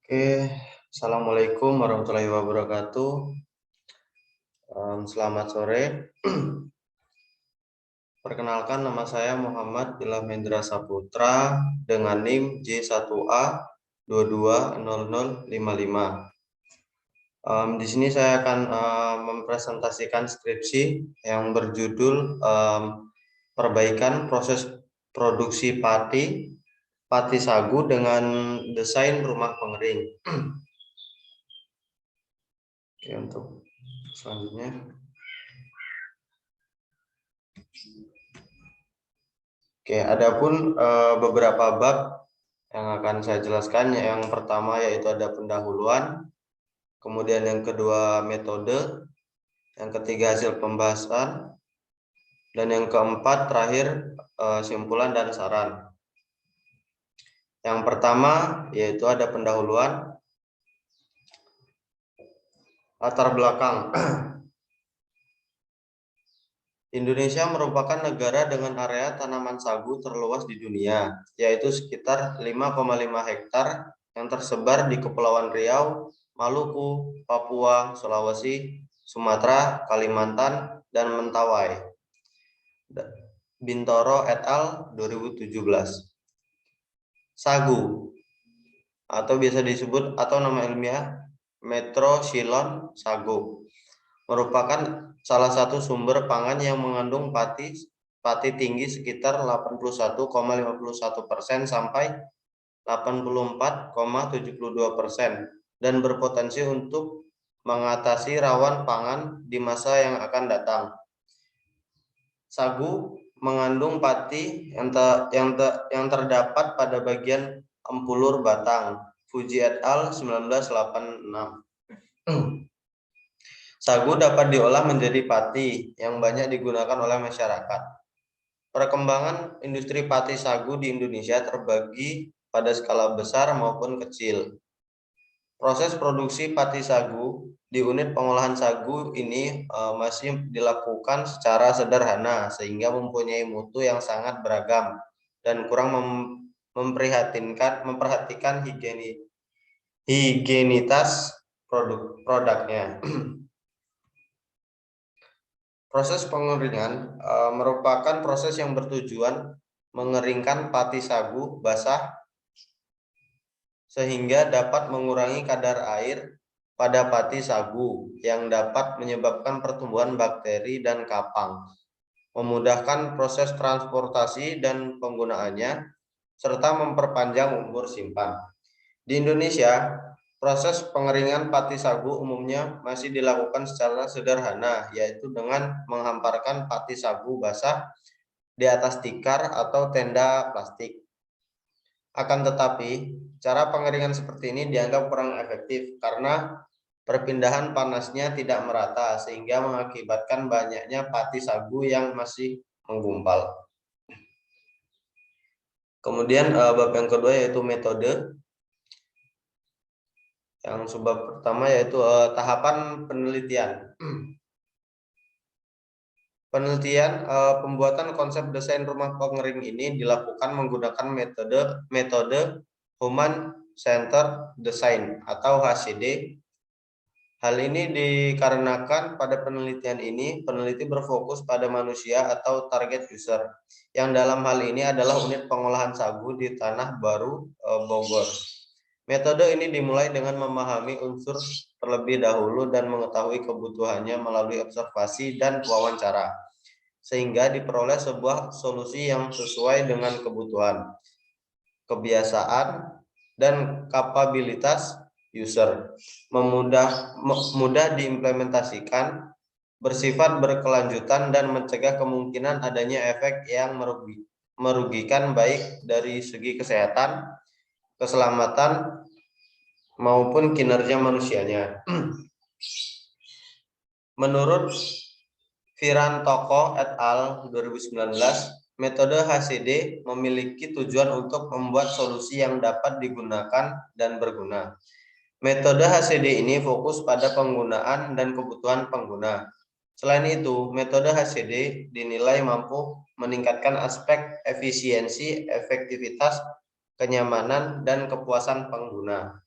Oke, Assalamualaikum warahmatullahi wabarakatuh. Selamat sore. Perkenalkan, nama saya Muhammad Ilham Hendra Saputra dengan NIM J1A 220055. Di sini saya akan mempresentasikan skripsi yang berjudul perbaikan proses produksi pati sagu dengan desain rumah pengering. Oke, untuk selanjutnya. Oke, adapun beberapa bab yang akan saya jelaskan. Yang pertama yaitu ada pendahuluan, kemudian yang kedua metode, yang ketiga hasil pembahasan, dan yang keempat terakhir simpulan dan saran. Yang pertama yaitu ada pendahuluan. Latar belakang. Indonesia merupakan negara dengan area tanaman sagu terluas di dunia, yaitu sekitar 5,5 hektar yang tersebar di Kepulauan Riau, Maluku, Papua, Sulawesi, Sumatera, Kalimantan, dan Mentawai. Bintoro et al. 2017. Sagu atau biasa disebut atau nama ilmiah Metrosylon sago merupakan salah satu sumber pangan yang mengandung pati tinggi sekitar 81,51% sampai 84,72% dan berpotensi untuk mengatasi rawan pangan di masa yang akan datang. Sagu mengandung pati yang terdapat pada bagian empulur batang. Fuji et al. 1986. Sagu dapat diolah menjadi pati yang banyak digunakan oleh masyarakat. Perkembangan industri pati sagu di Indonesia terbagi pada skala besar maupun kecil. Proses produksi pati sagu di unit pengolahan sagu ini masih dilakukan secara sederhana sehingga mempunyai mutu yang sangat beragam dan kurang memperhatikan higienitas produknya. Proses pengeringan merupakan proses yang bertujuan mengeringkan pati sagu basah sehingga dapat mengurangi kadar air pada pati sagu yang dapat menyebabkan pertumbuhan bakteri dan kapang, memudahkan proses transportasi dan penggunaannya, serta memperpanjang umur simpan. Di Indonesia, proses pengeringan pati sagu umumnya masih dilakukan secara sederhana, yaitu dengan menghamparkan pati sagu basah di atas tikar atau tenda plastik. Akan tetapi, cara pengeringan seperti ini dianggap kurang efektif karena perpindahan panasnya tidak merata sehingga mengakibatkan banyaknya pati sagu yang masih menggumpal. Kemudian bab yang kedua yaitu metode. Yang bab pertama yaitu tahapan penelitian. Penelitian pembuatan konsep desain rumah pengering ini dilakukan menggunakan metode Human Centered Design atau HCD. Hal ini dikarenakan pada penelitian ini peneliti berfokus pada manusia atau target user, yang dalam hal ini adalah unit pengolahan sagu di Tanah Baru, Bogor. Metode ini dimulai dengan memahami unsur terlebih dahulu dan mengetahui kebutuhannya melalui observasi dan wawancara, sehingga diperoleh sebuah solusi yang sesuai dengan kebutuhan, kebiasaan, dan kapabilitas user. Mudah diimplementasikan, bersifat berkelanjutan, dan mencegah kemungkinan adanya efek yang merugikan baik dari segi kesehatan, keselamatan, maupun kinerja manusianya. Menurut Virantoko et al. 2019, metode HCD memiliki tujuan untuk membuat solusi yang dapat digunakan dan berguna. Metode HCD ini fokus pada penggunaan dan kebutuhan pengguna. Selain itu, metode HCD dinilai mampu meningkatkan aspek efisiensi, efektivitas, kenyamanan, dan kepuasan pengguna.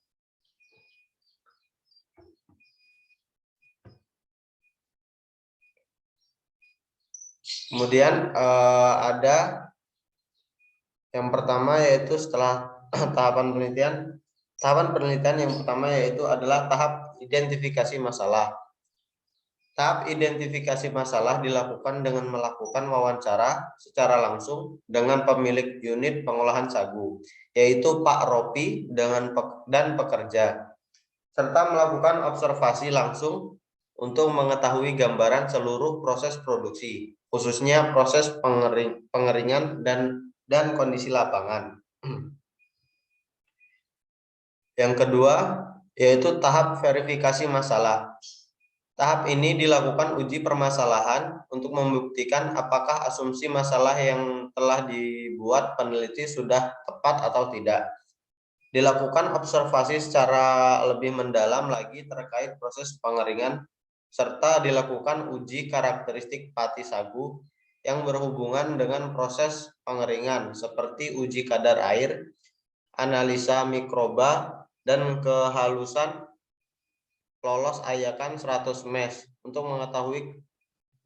Kemudian ada yang pertama yaitu setelah tahapan penelitian yang pertama yaitu adalah tahap identifikasi masalah. Tahap identifikasi masalah dilakukan dengan melakukan wawancara secara langsung dengan pemilik unit pengolahan sagu, yaitu Pak Ropi dan pekerja, serta melakukan observasi langsung untuk mengetahui gambaran seluruh proses produksi, khususnya proses pengeringan dan kondisi lapangan. Yang kedua, yaitu tahap verifikasi masalah. Tahap ini dilakukan uji permasalahan untuk membuktikan apakah asumsi masalah yang telah dibuat peneliti sudah tepat atau tidak. Dilakukan observasi secara lebih mendalam lagi terkait proses pengeringan, serta dilakukan uji karakteristik pati sagu yang berhubungan dengan proses pengeringan, seperti uji kadar air, analisa mikroba, dan kehalusan lolos ayakan 100 mes untuk mengetahui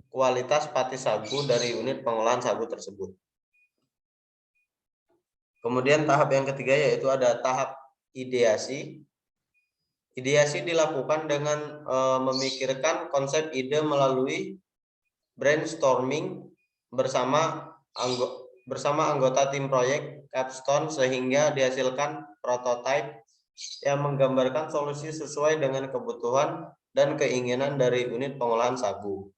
kualitas pati sagu dari unit pengolahan sagu tersebut. Kemudian tahap yang ketiga yaitu ada tahap ideasi. Ideasi dilakukan dengan memikirkan konsep ide melalui brainstorming bersama anggota tim proyek capstone sehingga dihasilkan prototipe yang menggambarkan solusi sesuai dengan kebutuhan dan keinginan dari unit pengolahan sagu.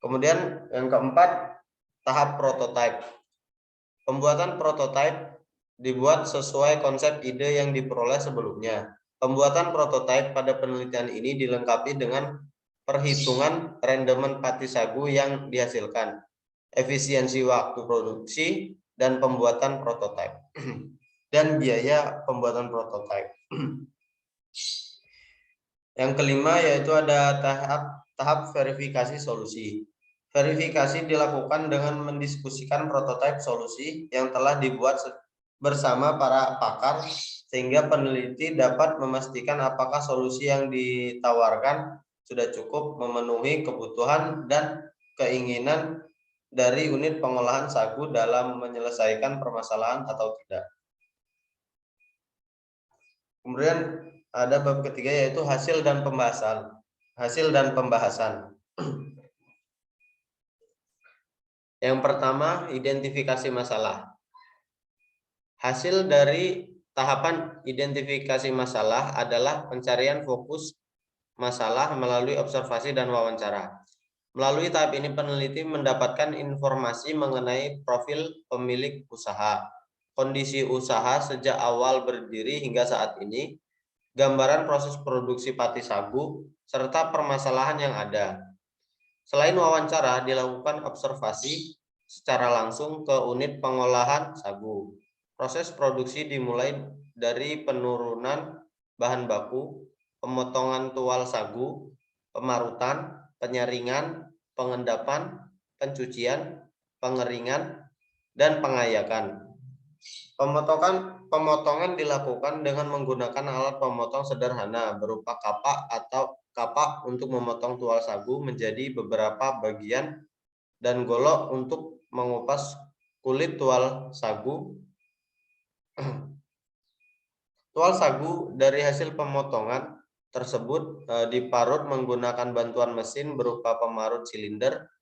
Kemudian yang keempat, tahap prototipe. Pembuatan prototipe dibuat sesuai konsep ide yang diperoleh sebelumnya. Pembuatan prototipe pada penelitian ini dilengkapi dengan perhitungan rendemen pati sagu yang dihasilkan, efisiensi waktu produksi, dan pembuatan prototipe. Dan biaya pembuatan prototipe. Yang kelima yaitu ada tahap verifikasi solusi. Verifikasi dilakukan dengan mendiskusikan prototipe solusi yang telah dibuat bersama para pakar sehingga peneliti dapat memastikan apakah solusi yang ditawarkan sudah cukup memenuhi kebutuhan dan keinginan dari unit pengolahan sagu dalam menyelesaikan permasalahan atau tidak. Kemudian ada bab ketiga yaitu hasil dan pembahasan. Yang pertama, identifikasi masalah. Hasil dari tahapan identifikasi masalah adalah pencarian fokus masalah melalui observasi dan wawancara. Melalui tahap ini peneliti mendapatkan informasi mengenai profil pemilik usaha, kondisi usaha sejak awal berdiri hingga saat ini, gambaran proses produksi pati sagu, serta permasalahan yang ada. Selain wawancara, dilakukan observasi secara langsung ke unit pengolahan sagu. Proses produksi dimulai dari penurunan bahan baku, pemotongan tual sagu, pemarutan, penyaringan, pengendapan, pencucian, pengeringan, dan pengayakan. Pemotongan dilakukan dengan menggunakan alat pemotong sederhana berupa kapak untuk memotong tual sagu menjadi beberapa bagian dan golok untuk mengupas kulit tual sagu. Tual sagu dari hasil pemotongan tersebut diparut menggunakan bantuan mesin berupa pemarut silinder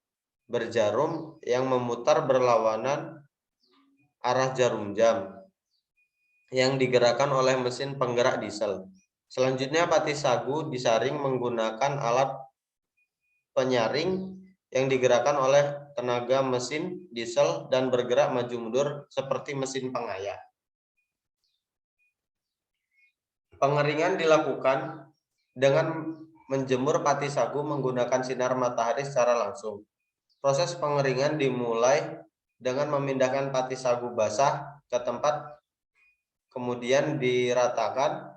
berjarum yang memutar berlawanan arah jarum jam yang digerakkan oleh mesin penggerak diesel. Selanjutnya pati sagu disaring menggunakan alat penyaring yang digerakkan oleh tenaga mesin diesel dan bergerak maju mundur seperti mesin pengayak. Pengeringan dilakukan dengan menjemur pati sagu menggunakan sinar matahari secara langsung. Proses pengeringan dimulai dengan memindahkan pati sagu basah ke tempat, kemudian diratakan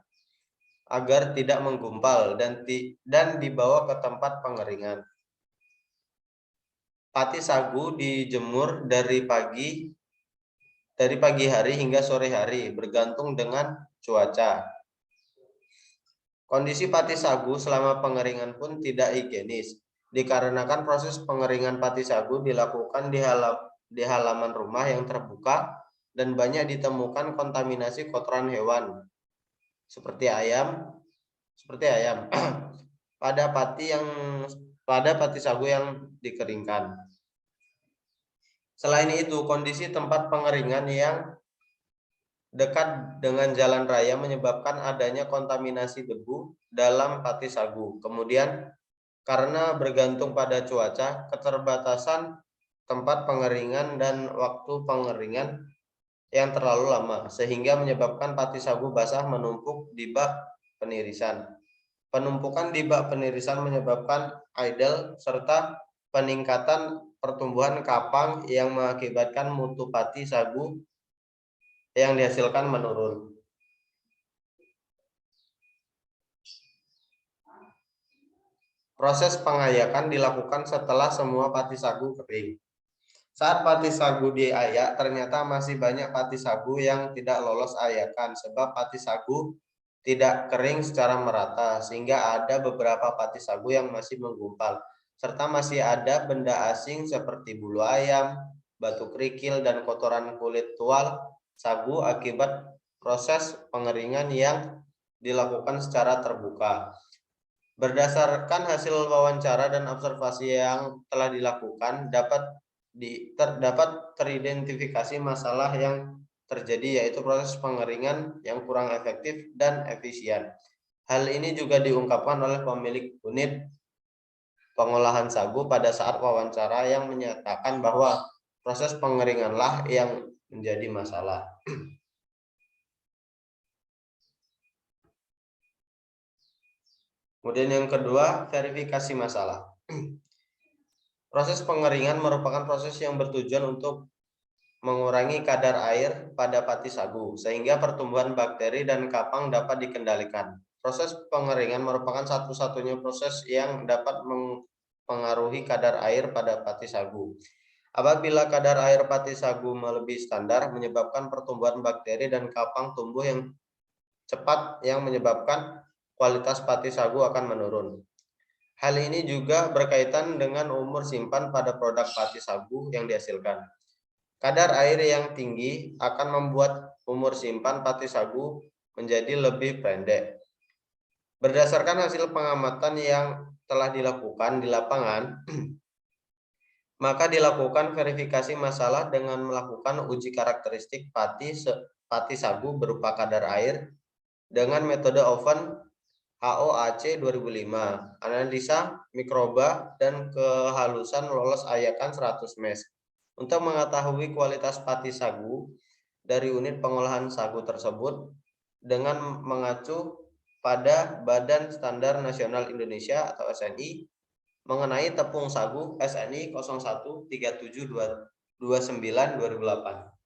agar tidak menggumpal dan dibawa ke tempat pengeringan. Pati sagu dijemur dari pagi hari hingga sore hari bergantung dengan cuaca. Kondisi pati sagu selama pengeringan pun tidak higienis. dikarenakan proses pengeringan pati sagu dilakukan di halaman rumah yang terbuka dan banyak ditemukan kontaminasi kotoran hewan seperti ayam pada pati sagu yang dikeringkan. Selain itu, kondisi tempat pengeringan yang dekat dengan jalan raya menyebabkan adanya kontaminasi debu dalam pati sagu. Kemudian, karena bergantung pada cuaca, keterbatasan tempat pengeringan dan waktu pengeringan yang terlalu lama, sehingga menyebabkan pati sagu basah menumpuk di bak penirisan. Penumpukan di bak penirisan menyebabkan idle serta peningkatan pertumbuhan kapang yang mengakibatkan mutu pati sagu yang dihasilkan menurun. Proses pengayakan dilakukan setelah semua pati sagu kering. Saat pati sagu diayak, ternyata masih banyak pati sagu yang tidak lolos ayakan sebab pati sagu tidak kering secara merata, sehingga ada beberapa pati sagu yang masih menggumpal, serta masih ada benda asing seperti bulu ayam, batu kerikil, dan kotoran kulit tual sagu akibat proses pengeringan yang dilakukan secara terbuka. Berdasarkan hasil wawancara dan observasi yang telah dilakukan, dapat teridentifikasi masalah yang terjadi, yaitu proses pengeringan yang kurang efektif dan efisien. Hal ini juga diungkapkan oleh pemilik unit pengolahan sagu pada saat wawancara yang menyatakan bahwa proses pengeringanlah yang menjadi masalah. Kemudian yang kedua, verifikasi masalah. Proses pengeringan merupakan proses yang bertujuan untuk mengurangi kadar air pada pati sagu, sehingga pertumbuhan bakteri dan kapang dapat dikendalikan. Proses pengeringan merupakan satu-satunya proses yang dapat mempengaruhi kadar air pada pati sagu. Apabila kadar air pati sagu melebihi standar, menyebabkan pertumbuhan bakteri dan kapang tumbuh yang cepat yang menyebabkan kualitas pati sagu akan menurun. Hal ini juga berkaitan dengan umur simpan pada produk pati sagu yang dihasilkan. Kadar air yang tinggi akan membuat umur simpan pati sagu menjadi lebih pendek. Berdasarkan hasil pengamatan yang telah dilakukan di lapangan, maka dilakukan verifikasi masalah dengan melakukan uji karakteristik pati sagu berupa kadar air dengan metode oven HOAC 2005, analisa mikroba dan kehalusan lolos ayakan 100 mes. Untuk mengetahui kualitas pati sagu dari unit pengolahan sagu tersebut dengan mengacu pada Badan Standar Nasional Indonesia atau SNI mengenai tepung sagu SNI 013729/2008.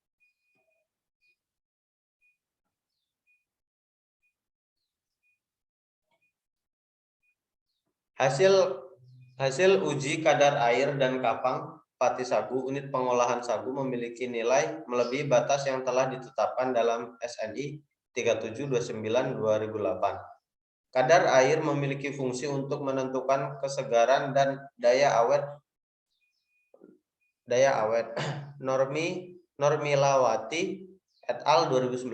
Hasil uji kadar air dan kapang pati sagu unit pengolahan sagu memiliki nilai melebihi batas yang telah ditetapkan dalam SNI 3729/2008. Kadar air memiliki fungsi untuk menentukan kesegaran dan daya awet. Normilawati et al. 2019.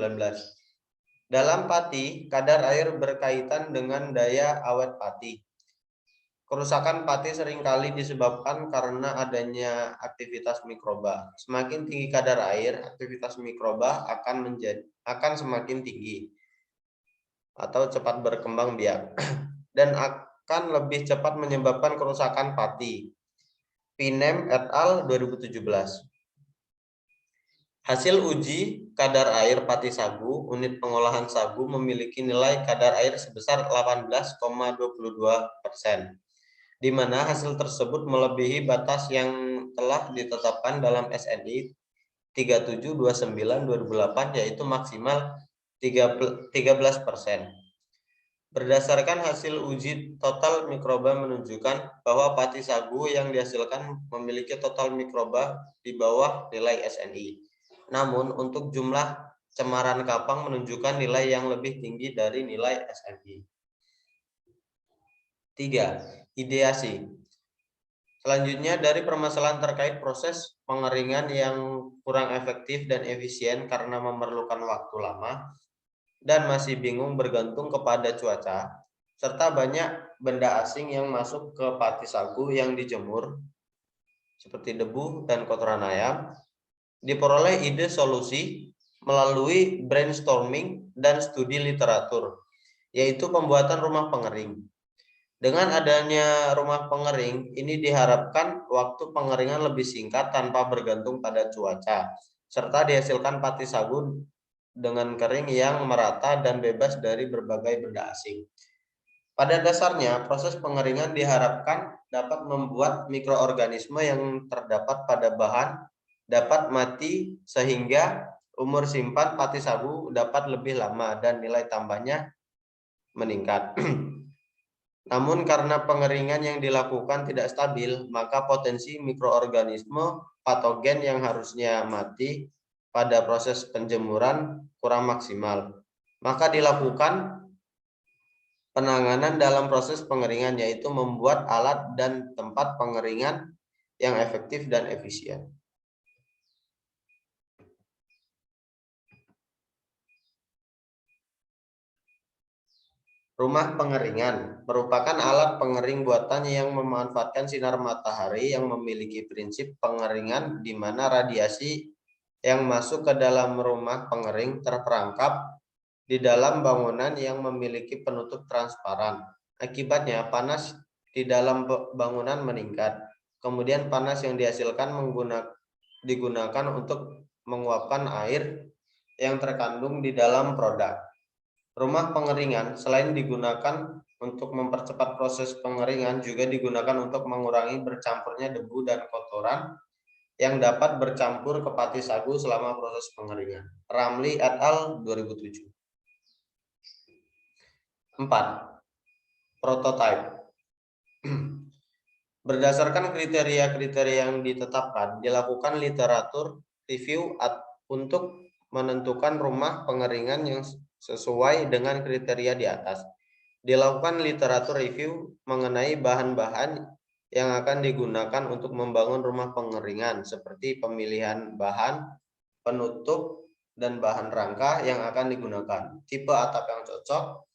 Dalam pati, kadar air berkaitan dengan daya awet pati. Kerusakan pati seringkali disebabkan karena adanya aktivitas mikroba. Semakin tinggi kadar air, aktivitas mikroba akan semakin tinggi atau cepat berkembang biak dan akan lebih cepat menyebabkan kerusakan pati. Pinem et al. 2017. Hasil uji kadar air pati sagu unit pengolahan sagu memiliki nilai kadar air sebesar 18,22%. di mana hasil tersebut melebihi batas yang telah ditetapkan dalam SNI 3729/2008 yaitu maksimal 13%. Berdasarkan hasil uji total mikroba menunjukkan bahwa pati sagu yang dihasilkan memiliki total mikroba di bawah nilai SNI. Namun untuk jumlah cemaran kapang menunjukkan nilai yang lebih tinggi dari nilai SNI. 3. Ideasi. Selanjutnya dari permasalahan terkait proses pengeringan yang kurang efektif dan efisien karena memerlukan waktu lama dan masih bingung bergantung kepada cuaca, serta banyak benda asing yang masuk ke pati sagu yang dijemur, seperti debu dan kotoran ayam, diperoleh ide solusi melalui brainstorming dan studi literatur, yaitu pembuatan rumah pengering. Dengan adanya rumah pengering, ini diharapkan waktu pengeringan lebih singkat tanpa bergantung pada cuaca, serta dihasilkan pati sagu dengan kering yang merata dan bebas dari berbagai benda asing. Pada dasarnya, proses pengeringan diharapkan dapat membuat mikroorganisme yang terdapat pada bahan dapat mati sehingga umur simpan pati sagu dapat lebih lama dan nilai tambahnya meningkat. Namun karena pengeringan yang dilakukan tidak stabil, maka potensi mikroorganisme patogen yang harusnya mati pada proses penjemuran kurang maksimal. Maka dilakukan penanganan dalam proses pengeringan, yaitu membuat alat dan tempat pengeringan yang efektif dan efisien. Rumah pengeringan merupakan alat pengering buatan yang memanfaatkan sinar matahari yang memiliki prinsip pengeringan di mana radiasi yang masuk ke dalam rumah pengering terperangkap di dalam bangunan yang memiliki penutup transparan. Akibatnya panas di dalam bangunan meningkat. Kemudian panas yang dihasilkan digunakan untuk menguapkan air yang terkandung di dalam produk. Rumah pengeringan selain digunakan untuk mempercepat proses pengeringan juga digunakan untuk mengurangi bercampurnya debu dan kotoran yang dapat bercampur ke pati sagu selama proses pengeringan. Ramli et al. 2007. 4. Prototype. Berdasarkan kriteria-kriteria yang ditetapkan, dilakukan literatur review untuk menentukan rumah pengeringan yang sesuai dengan kriteria di atas. Dilakukan literatur review mengenai bahan-bahan yang akan digunakan untuk membangun rumah pengeringan, seperti pemilihan bahan, penutup, dan bahan rangka yang akan digunakan, tipe atap yang cocok,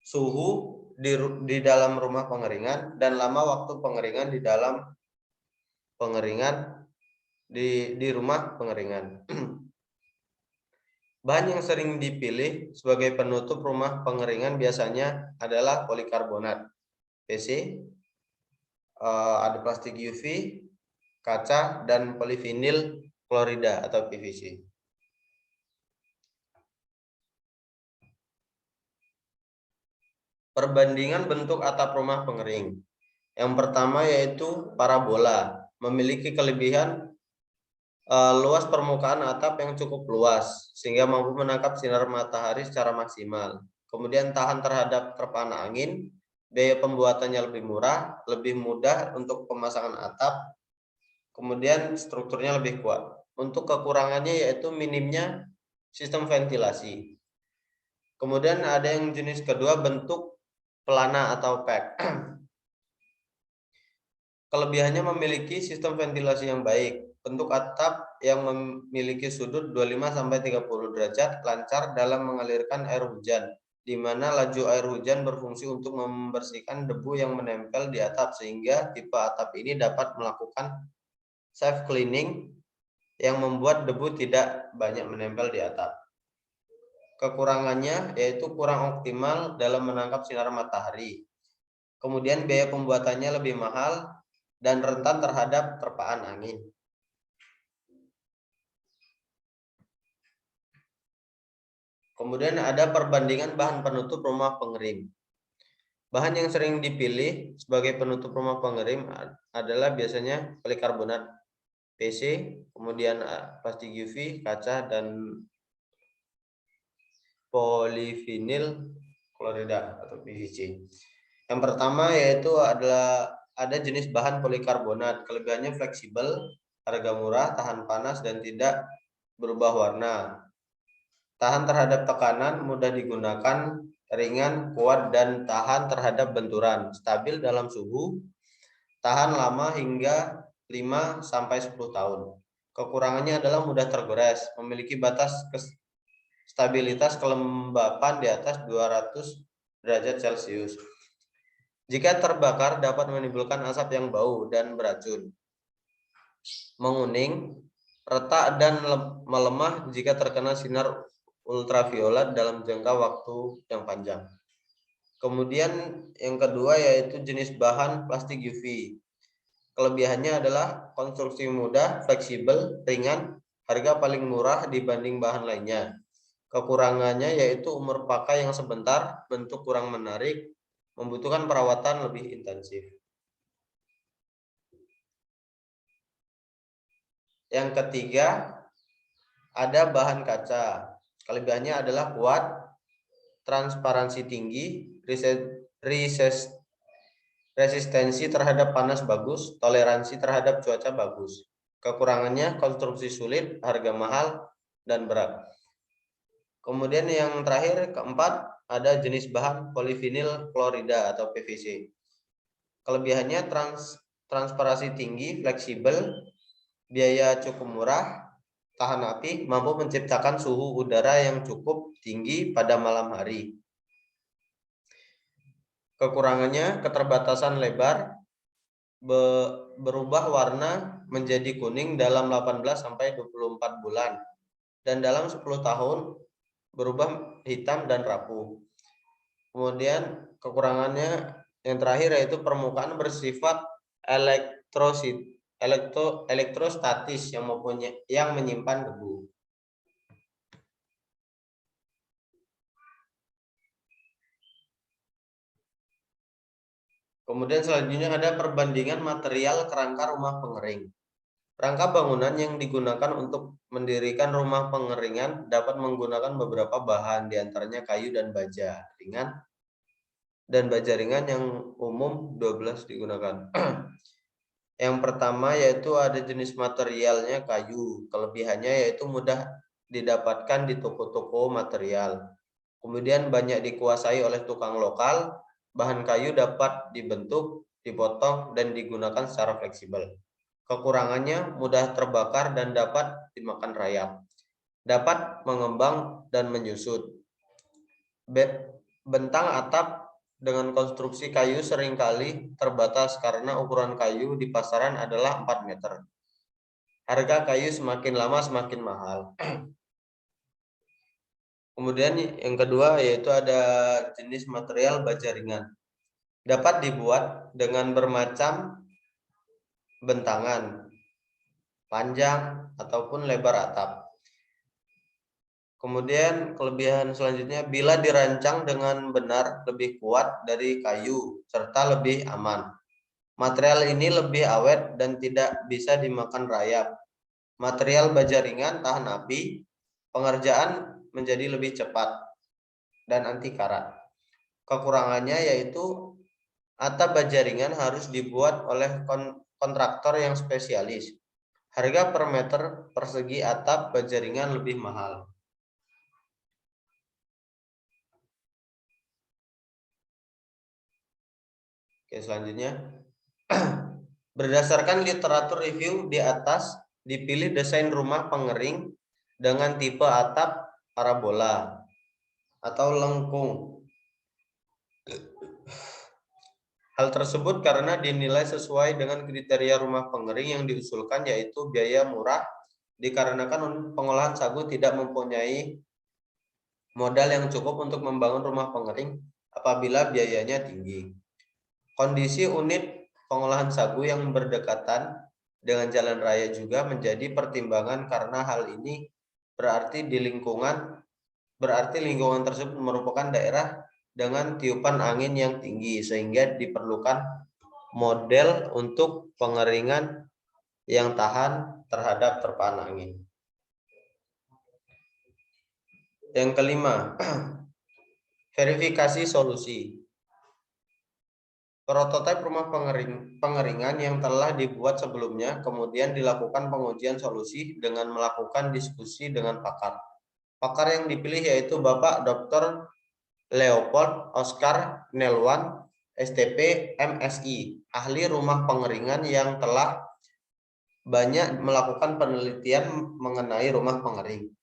suhu di dalam rumah pengeringan, dan lama waktu pengeringan di dalam pengeringan di rumah pengeringan. Bahan yang sering dipilih sebagai penutup rumah pengeringan biasanya adalah polikarbonat PC, ada plastik UV, kaca, dan polivinil klorida atau PVC. Perbandingan bentuk atap rumah pengering. Yang pertama yaitu parabola, memiliki kelebihan luas permukaan atap yang cukup luas sehingga mampu menangkap sinar matahari secara maksimal. Kemudian tahan terhadap terpaan angin, biaya pembuatannya lebih murah, lebih mudah untuk pemasangan atap, kemudian strukturnya lebih kuat. Untuk kekurangannya yaitu minimnya sistem ventilasi. Kemudian ada yang jenis kedua, bentuk pelana atau pack. Kelebihannya memiliki sistem ventilasi yang baik. Bentuk atap yang memiliki sudut 25-30 derajat lancar dalam mengalirkan air hujan, di mana laju air hujan berfungsi untuk membersihkan debu yang menempel di atap, sehingga tipe atap ini dapat melakukan self cleaning yang membuat debu tidak banyak menempel di atap. Kekurangannya yaitu kurang optimal dalam menangkap sinar matahari. Kemudian biaya pembuatannya lebih mahal dan rentan terhadap terpaan angin. Kemudian ada perbandingan bahan penutup rumah pengering. Bahan yang sering dipilih sebagai penutup rumah pengering adalah biasanya polikarbonat PC, kemudian plastik UV, kaca, dan polivinil klorida atau PVC. Yang pertama yaitu adalah ada jenis bahan polikarbonat. Kelebihannya fleksibel, harga murah, tahan panas, dan tidak berubah warna. Tahan terhadap tekanan, mudah digunakan, ringan, kuat, dan tahan terhadap benturan, stabil dalam suhu, tahan lama hingga 5-10 tahun. Kekurangannya adalah mudah tergores, memiliki batas stabilitas kelembapan di atas 200 derajat Celcius. Jika terbakar dapat menimbulkan asap yang bau dan beracun. Menguning, retak dan melemah jika terkena sinar ultraviolet dalam jangka waktu yang panjang. Kemudian yang kedua yaitu jenis bahan plastik UV. Kelebihannya adalah konstruksi mudah, fleksibel, ringan, harga paling murah dibanding bahan lainnya. Kekurangannya yaitu umur pakai yang sebentar, bentuk kurang menarik, membutuhkan perawatan lebih intensif. Yang ketiga, ada bahan kaca. Kelebihannya adalah kuat, transparansi tinggi, resistensi terhadap panas bagus, toleransi terhadap cuaca bagus. Kekurangannya konstruksi sulit, harga mahal, dan berat. Kemudian yang terakhir, keempat, ada jenis bahan polivinil klorida atau PVC. Kelebihannya transparansi tinggi, fleksibel, biaya cukup murah, tahan api, mampu menciptakan suhu udara yang cukup tinggi pada malam hari. Kekurangannya keterbatasan lebar, berubah warna menjadi kuning dalam 18-24 bulan, dan dalam 10 tahun berubah hitam dan rapuh. Kemudian kekurangannya yang terakhir yaitu permukaan bersifat elektrostatis yang menyimpan debu. Kemudian selanjutnya ada perbandingan material kerangka rumah pengering. Rangka bangunan yang digunakan untuk mendirikan rumah pengeringan dapat menggunakan beberapa bahan, diantaranya kayu dan baja ringan yang umum 12 digunakan. Yang pertama yaitu ada jenis materialnya kayu. Kelebihannya yaitu mudah didapatkan di toko-toko material. Kemudian banyak dikuasai oleh tukang lokal. Bahan kayu dapat dibentuk, dipotong, dan digunakan secara fleksibel. Kekurangannya mudah terbakar dan dapat dimakan rayap. Dapat mengembang dan menyusut. Bentang atap dengan konstruksi kayu seringkali terbatas karena ukuran kayu di pasaran adalah 4 meter. Harga kayu semakin lama semakin mahal. Kemudian yang kedua yaitu ada jenis material baja ringan. Dapat dibuat dengan bermacam bentangan, panjang ataupun lebar atap. Kemudian kelebihan selanjutnya, bila dirancang dengan benar lebih kuat dari kayu serta lebih aman. Material ini lebih awet dan tidak bisa dimakan rayap. Material baja ringan tahan api, pengerjaan menjadi lebih cepat dan anti karat. Kekurangannya yaitu atap baja ringan harus dibuat oleh kontraktor yang spesialis. Harga per meter persegi atap baja ringan lebih mahal. Oke, selanjutnya. Berdasarkan literatur review di atas, dipilih desain rumah pengering dengan tipe atap parabola atau lengkung. Hal tersebut karena dinilai sesuai dengan kriteria rumah pengering yang diusulkan, yaitu biaya murah dikarenakan pengolahan sagu tidak mempunyai modal yang cukup untuk membangun rumah pengering apabila biayanya tinggi. Kondisi unit pengolahan sagu yang berdekatan dengan jalan raya juga menjadi pertimbangan karena hal ini berarti lingkungan tersebut merupakan daerah dengan tiupan angin yang tinggi sehingga diperlukan model untuk pengeringan yang tahan terhadap terpaan angin. Yang kelima, verifikasi solusi. Prototipe rumah pengeringan yang telah dibuat sebelumnya, kemudian dilakukan pengujian solusi dengan melakukan diskusi dengan pakar. Pakar yang dipilih yaitu Bapak Dr. Leopold Oscar Nelwan, STP MSI, ahli rumah pengeringan yang telah banyak melakukan penelitian mengenai rumah pengering.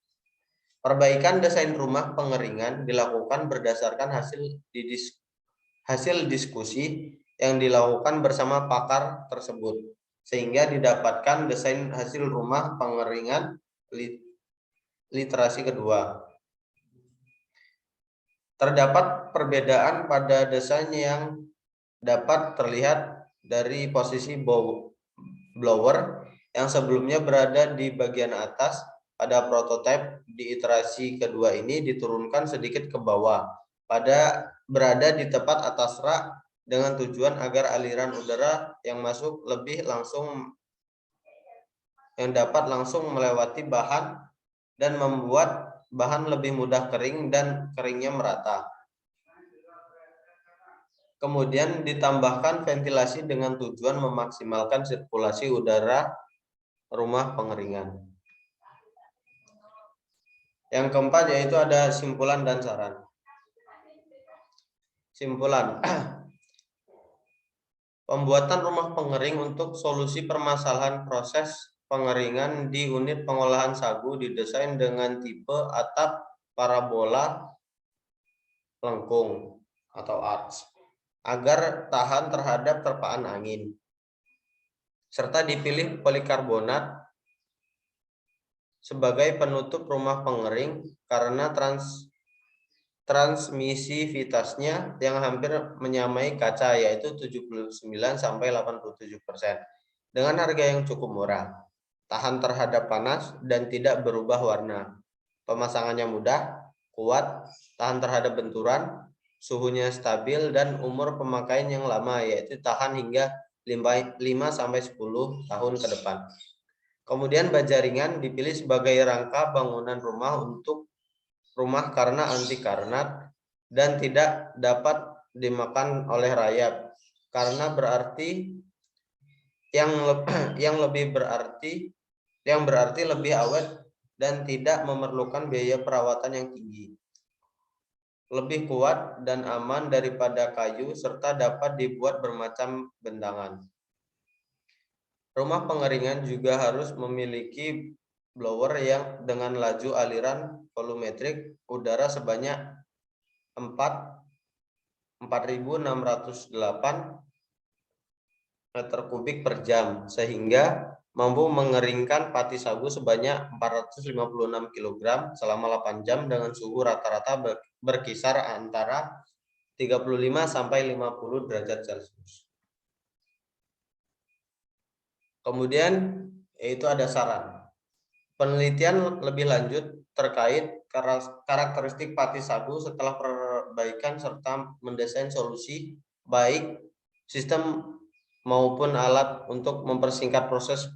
Perbaikan desain rumah pengeringan dilakukan berdasarkan hasil diskusi yang dilakukan bersama pakar tersebut, sehingga didapatkan desain hasil rumah pengeringan literasi kedua. Terdapat perbedaan pada desain yang dapat terlihat dari posisi blower yang sebelumnya berada di bagian atas. Pada prototipe di iterasi kedua ini diturunkan sedikit ke bawah, berada di tepat atas rak dengan tujuan agar aliran udara yang masuk yang dapat langsung melewati bahan dan membuat bahan lebih mudah kering dan keringnya merata. Kemudian ditambahkan ventilasi dengan tujuan memaksimalkan sirkulasi udara rumah pengeringan. Yang keempat yaitu ada simpulan dan saran. Simpulan. Pembuatan rumah pengering untuk solusi permasalahan proses pengeringan di unit pengolahan sagu didesain dengan tipe atap parabola lengkung atau arch agar tahan terhadap terpaan angin, serta dipilih polikarbonat sebagai penutup rumah pengering karena transmisivitasnya yang hampir menyamai kaca, yaitu 79–87%, dengan harga yang cukup murah, tahan terhadap panas dan tidak berubah warna. Pemasangannya mudah, kuat, tahan terhadap benturan, suhunya stabil, dan umur pemakaian yang lama, yaitu tahan hingga 5–10 tahun ke depan. Kemudian baja ringan dipilih sebagai rangka bangunan rumah untuk rumah karena anti karnat dan tidak dapat dimakan oleh rayap, karena berarti yang berarti lebih awet dan tidak memerlukan biaya perawatan yang tinggi. Lebih kuat dan aman daripada kayu serta dapat dibuat bermacam bentangan. Rumah pengeringan juga harus memiliki blower yang dengan laju aliran volumetrik udara sebanyak 4.608 meter kubik per jam, sehingga mampu mengeringkan pati sagu sebanyak 456 kg selama 8 jam dengan suhu rata-rata berkisar antara 35–50 derajat Celcius. Kemudian yaitu ada saran. Penelitian lebih lanjut terkait karakteristik pati sagu setelah perbaikan serta mendesain solusi baik sistem maupun alat untuk mempersingkat proses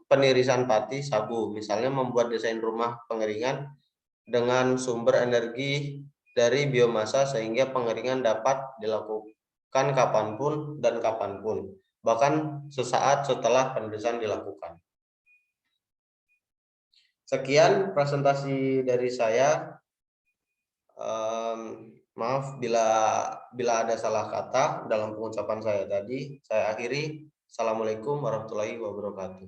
penirisan pati sagu, misalnya membuat desain rumah pengeringan dengan sumber energi dari biomasa sehingga pengeringan dapat dilakukan kapanpun dan kapanpun, bahkan sesaat setelah pendesain dilakukan. Sekian presentasi dari saya. Maaf bila ada salah kata dalam pengucapan saya tadi. Saya akhiri. Assalamualaikum warahmatullahi wabarakatuh.